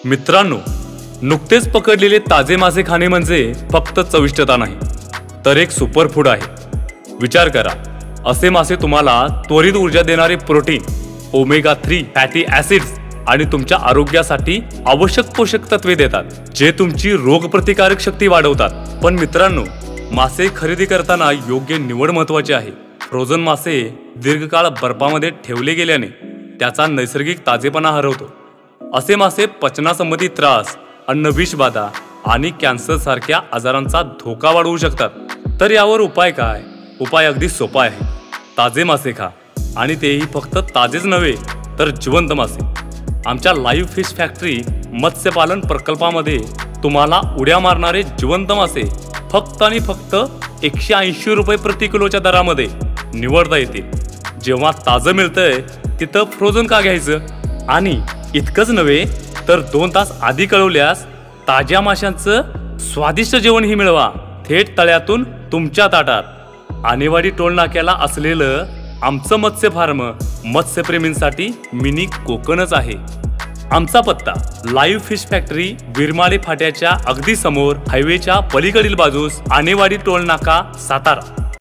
मित्रांनो, नुकतेच पकडलेले ताजे मासे खाणे म्हणजे फक्त चविष्टता नाही, तर एक सुपरफूड आहे। विचार करा, असे मासे तुम्हाला त्वरित ऊर्जा देणारे प्रोटीन, ओमेगा 3 फॅटी ऍसिड्स आणि तुमच्या आरोग्यासाठी आवश्यक पोषक तत्वे देतात, जे तुमची रोगप्रतिकारक शक्ती वाढवतात। पण मित्रांनो, मासे खरेदी करताना योग्य निवड महत्त्वाची आहे। फ्रोझन मासे दीर्घकाळ बर्फामध्ये ठेवले गेल्याने त्याचा नैसर्गिक ताजेपणा हरवतो। असे मासे पचनासंबंधी त्रास, अन्नविषबाधा आणि कॅन्सर सारख्या आजारांचा धोका वाढवू शकतात। तर यावर उपाय काय? उपाय अगदी सोपा आहे। ताजे मासे खा, आणि तेही फक्त ताजेच नव्हे तर जिवंत मासे। आमच्या लाईव्ह फिश फॅक्टरी मत्स्यपालन प्रकल्पामध्ये तुम्हाला उड्या मारणारे जिवंत मासे फक्त आणि फक्त 180 रुपये प्रति किलोच्या दरामध्ये निवडता येतील। जेव्हा ताजं मिळतंय तिथं फ्रोझन का घ्यायचं? आणि इतकंच नव्हे तर 2 तास आधी कळवल्यास ताज्या माशांचं स्वादिष्ट जेवणही मिळवा थेट तळ्यातून तुमच्या ताटात। आणेवाडी टोल नाक्याला असलेलं आमचं मत्स्य फार्म मत्स्यप्रेमींसाठी मिनी कोकणच आहे। आमचा पत्ता लाईव्ह फिश फॅक्टरी, विरमाळे फाट्याच्या अगदी समोर, हायवेच्या पलीकडील बाजूस, आणेवाडी टोल नाका, सातारा।